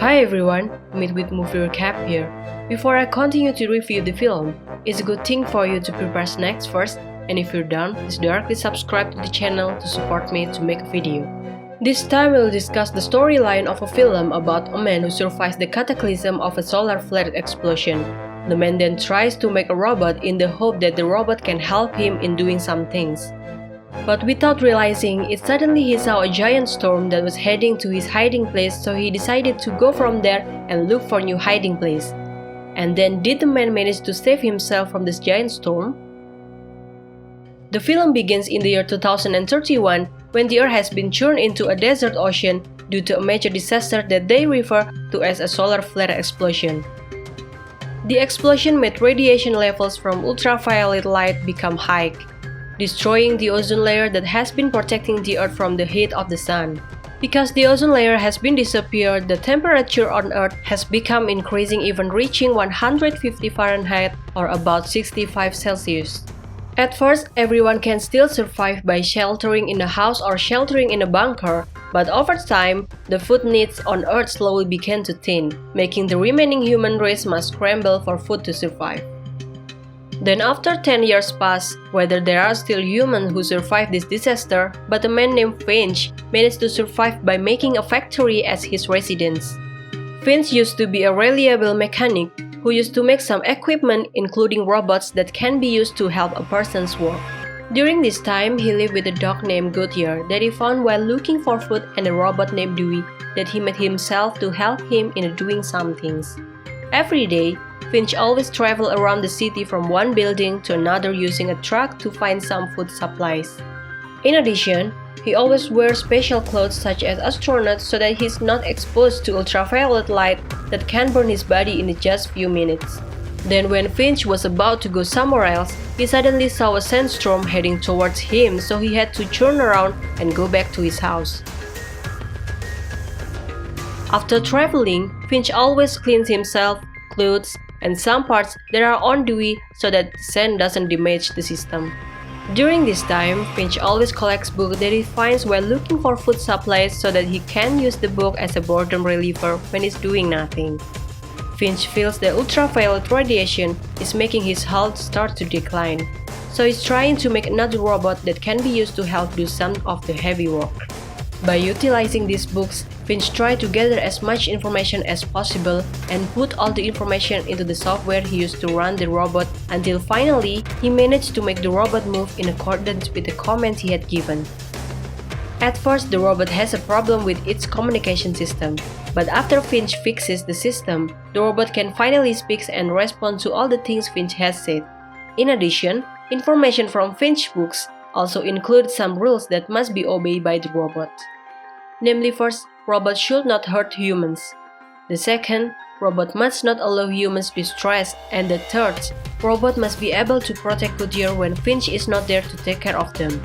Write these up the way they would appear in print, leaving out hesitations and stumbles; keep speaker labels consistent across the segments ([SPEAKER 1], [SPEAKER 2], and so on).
[SPEAKER 1] Hi everyone, meet with Movie Recap here. Before I continue to review the film, it's a good thing for you to prepare snacks first, and if you're done, please directly subscribe to the channel to support me to make a video. This time we'll discuss the storyline of a film about a man who survives the cataclysm of a solar flare explosion. The man then tries to make a robot in the hope that the robot can help him in doing some things. But without realizing it, suddenly he saw a giant storm that was heading to his hiding place, so he decided to go from there and look for a new hiding place. And then did the man manage to save himself from this giant storm? The film begins in the year 2031 when the Earth has been turned into a desert ocean due to a major disaster that they refer to as a solar flare explosion. The explosion made radiation levels from ultraviolet light become high, destroying the ozone layer that has been protecting the Earth from the heat of the sun. Because the ozone layer has been disappeared, the temperature on Earth has become increasing, even reaching 150 Fahrenheit or about 65 Celsius. At first, everyone can still survive by sheltering in a house or sheltering in a bunker, but over time, the food needs on Earth slowly began to thin, making the remaining human race must scramble for food to survive. Then after 10 years pass, whether there are still humans who survive this disaster, but a man named Finch managed to survive by making a factory as his residence. Finch used to be a reliable mechanic who used to make some equipment including robots that can be used to help a person's work. During this time, he lived with a dog named Goodyear that he found while looking for food and a robot named Dewey that he made himself to help him in doing some things. Every day, Finch always traveled around the city from one building to another using a truck to find some food supplies. In addition, he always wears special clothes such as astronauts so that he's not exposed to ultraviolet light that can burn his body in just few minutes. Then when Finch was about to go somewhere else, he suddenly saw a sandstorm heading towards him, so he had to turn around and go back to his house. After traveling, Finch always cleans himself, clothes, and some parts that are on Dewey so that sand doesn't damage the system. During this time, Finch always collects books that he finds while looking for food supplies so that he can use the book as a boredom reliever when he's doing nothing. Finch feels that ultraviolet radiation is making his health start to decline, so he's trying to make another robot that can be used to help do some of the heavy work. By utilizing these books, Finch tried to gather as much information as possible and put all the information into the software he used to run the robot until finally he managed to make the robot move in accordance with the commands he had given. At first, the robot has a problem with its communication system, but after Finch fixes the system, the robot can finally speak and respond to all the things Finch has said. In addition, information from Finch books also include some rules that must be obeyed by the robot. Namely, first, robots should not hurt humans. The second, robot must not allow humans to be stressed. And the third, robot must be able to protect Goodyear when Finch is not there to take care of them.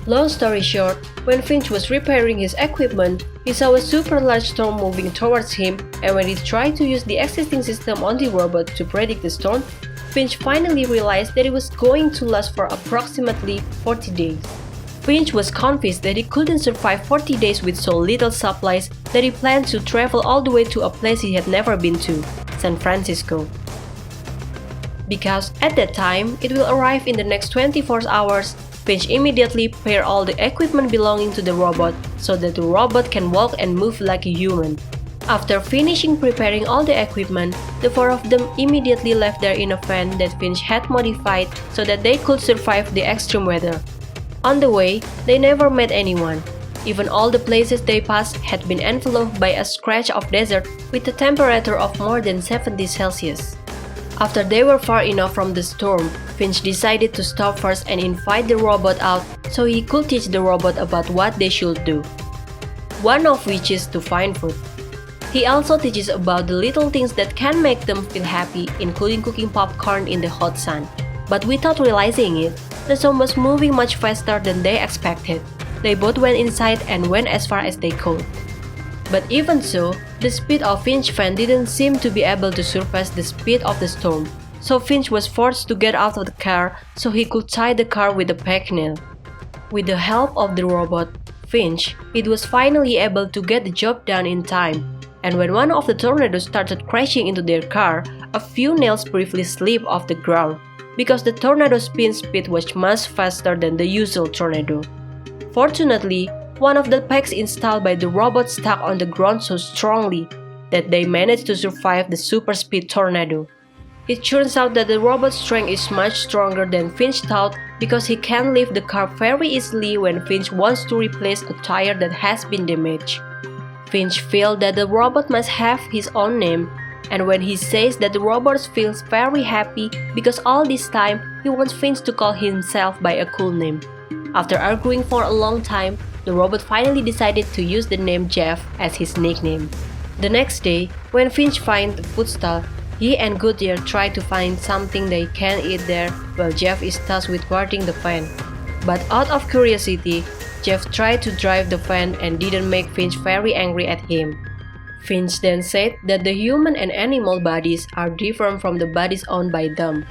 [SPEAKER 1] Long story short, when Finch was repairing his equipment, he saw a super large storm moving towards him, and when he tried to use the existing system on the robot to predict the storm, Finch finally realized that it was going to last for approximately 40 days. Finch was convinced that he couldn't survive 40 days with so little supplies that he planned to travel all the way to a place he had never been to, San Francisco. Because at that time, it will arrive in the next 24 hours, Finch immediately prepared all the equipment belonging to the robot so that the robot can walk and move like a human. After finishing preparing all the equipment, the four of them immediately left there in a van that Finch had modified so that they could survive the extreme weather. On the way, they never met anyone. Even all the places they passed had been enveloped by a stretch of desert with a temperature of more than 70 Celsius. After they were far enough from the storm, Finch decided to stop first and invite the robot out so he could teach the robot about what they should do. One of which is to find food. He also teaches about the little things that can make them feel happy, including cooking popcorn in the hot sun. But without realizing it, the storm was moving much faster than they expected. They both went inside and went as far as they could. But even so, the speed of Finch's van didn't seem to be able to surpass the speed of the storm, so Finch was forced to get out of the car so he could tie the car with a peg nail. With the help of the robot, Finch, it was finally able to get the job done in time, and when one of the tornadoes started crashing into their car, a few nails briefly slipped off the ground because the tornado's spin speed was much faster than the usual tornado. Fortunately, one of the pegs installed by the robot stuck on the ground so strongly that they managed to survive the super speed tornado. It turns out that the robot's strength is much stronger than Finch thought because he can lift the car very easily when Finch wants to replace a tire that has been damaged. Finch feels that the robot must have his own name, and when he says that the robot feels very happy because all this time he wants Finch to call himself by a cool name. After arguing for a long time, the robot finally decided to use the name Jeff as his nickname. The next day, when Finch finds the food stall, he and Goodyear try to find something they can eat there while Jeff is tasked with guarding the van. But out of curiosity, Jeff tried to drive the van and didn't make Finch very angry at him. Finch then said that the human and animal bodies are different from the bodies owned by them,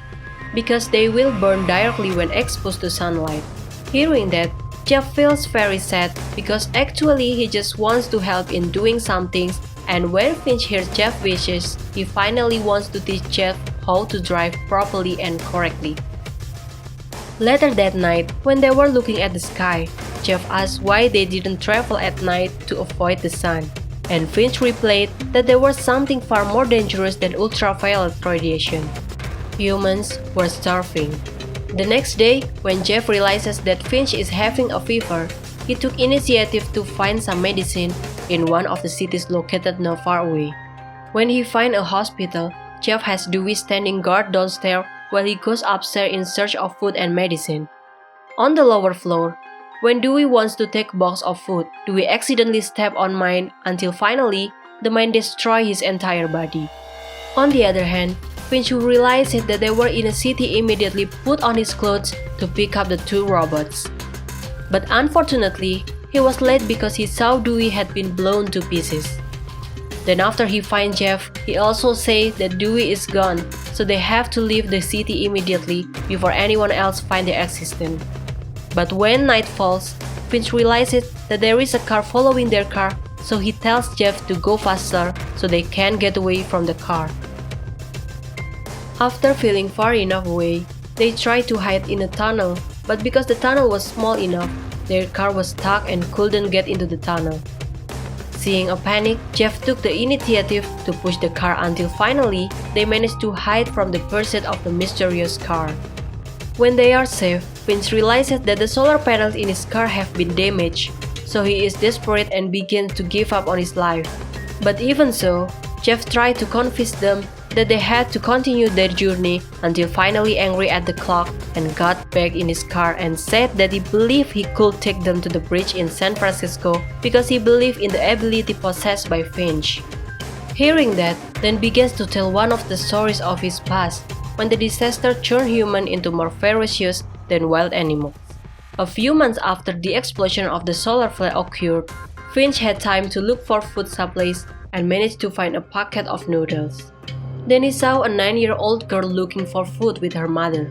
[SPEAKER 1] because they will burn directly when exposed to sunlight. Hearing that, Jeff feels very sad because actually he just wants to help in doing some things, and when Finch hears Jeff's wishes, he finally wants to teach Jeff how to drive properly and correctly. Later that night, when they were looking at the sky, Jeff asked why they didn't travel at night to avoid the sun, and Finch replied that there was something far more dangerous than ultraviolet radiation. Humans were starving. The next day, when Jeff realizes that Finch is having a fever, he took initiative to find some medicine in one of the cities located not far away. When he finds a hospital, Jeff has Dewey standing guard downstairs while he goes upstairs in search of food and medicine. On the lower floor, when Dewey wants to take a box of food, Dewey accidentally steps on mine until finally, the mine destroys his entire body. On the other hand, Finch, who realized that they were in a city, immediately put on his clothes to pick up the two robots. But unfortunately, he was late because he saw Dewey had been blown to pieces. Then after he finds Jeff, he also says that Dewey is gone, so they have to leave the city immediately before anyone else finds their existence. But when night falls, Finch realizes that there is a car following their car, so he tells Jeff to go faster so they can get away from the car. After feeling far enough away, they tried to hide in a tunnel, but because the tunnel was small enough, their car was stuck and couldn't get into the tunnel. Seeing a panic, Jeff took the initiative to push the car until finally they managed to hide from the pursuit of the mysterious car. When they are safe, Finch realizes that the solar panels in his car have been damaged, so he is desperate and begins to give up on his life. But even so, Jeff tried to convince them that they had to continue their journey until finally angry at the clock and got back in his car and said that he believed he could take them to the bridge in San Francisco because he believed in the ability possessed by Finch. Hearing that, then begins to tell one of the stories of his past when the disaster turned humans into more ferocious than wild animals. A few months after the explosion of the solar flare occurred, Finch had time to look for food supplies and managed to find a packet of noodles. Then he saw a 9-year-old girl looking for food with her mother.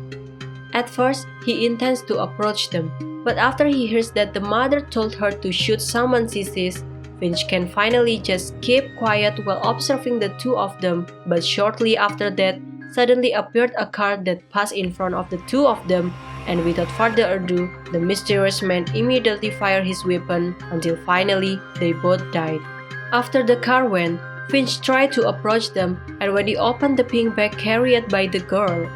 [SPEAKER 1] At first, he intends to approach them, but after he hears that the mother told her to shoot someone she sees, Finch can finally just keep quiet while observing the two of them, but shortly after that, suddenly appeared a car that passed in front of the two of them, and without further ado, the mysterious man immediately fired his weapon until finally they both died. After the car went, Finch tried to approach them, and when he opened the pink bag carried by the girl,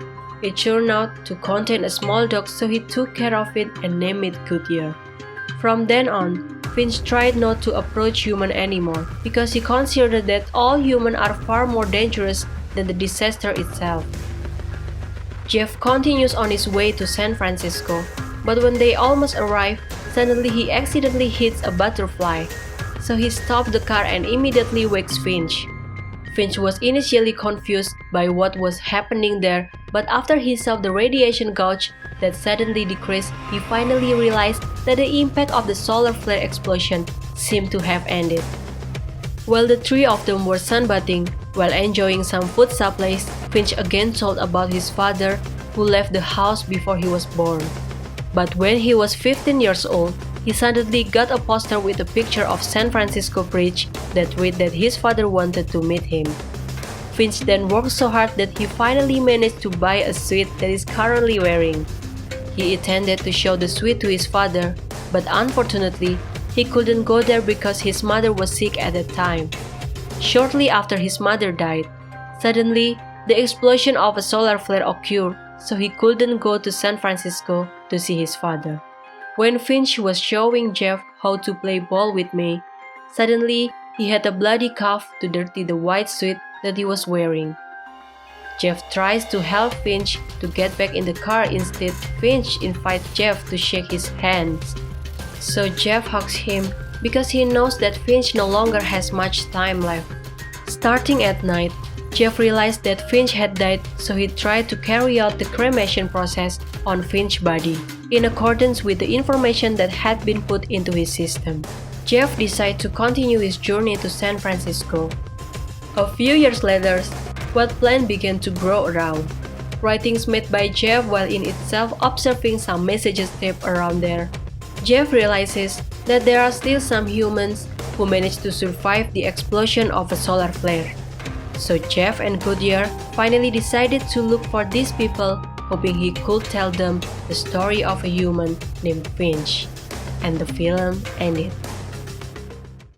[SPEAKER 1] it turned out to contain a small dog, so he took care of it and named it Goodyear. From then on, Finch tried not to approach humans anymore because he considered that all humans are far more dangerous than the disaster itself. Jeff continues on his way to San Francisco, but when they almost arrive, suddenly he accidentally hits a butterfly. So he stopped the car and immediately wakes Finch. Finch was initially confused by what was happening there, but after he saw the radiation gauge that suddenly decreased, he finally realized that the impact of the solar flare explosion seemed to have ended. While the three of them were sunbathing, while enjoying some food supplies, Finch again told about his father who left the house before he was born. But when he was 15 years old, he suddenly got a poster with a picture of San Francisco Bridge that read that his father wanted to meet him. Finch then worked so hard that he finally managed to buy a suit that he's currently wearing. He intended to show the suit to his father, but unfortunately, he couldn't go there because his mother was sick at that time. Shortly after his mother died, suddenly, the explosion of a solar flare occurred, so he couldn't go to San Francisco to see his father. When Finch was showing Jeff how to play ball with May, suddenly he had a bloody cuff to dirty the white suit that he was wearing. Jeff tries to help Finch to get back in the car. Instead, Finch invites Jeff to shake his hands. So Jeff hugs him because he knows that Finch no longer has much time left. Starting at night, Jeff realized that Finch had died, so he tried to carry out the cremation process on Finch's body, in accordance with the information that had been put into his system. Jeff decided to continue his journey to San Francisco. A few years later, what plan began to grow around. Writings made by Jeff while in itself observing some messages taped around there. Jeff realizes that there are still some humans who managed to survive the explosion of a solar flare. So Jeff and Goodyear finally decided to look for these people, hoping he could tell them the story of a human named Finch. And the film ended.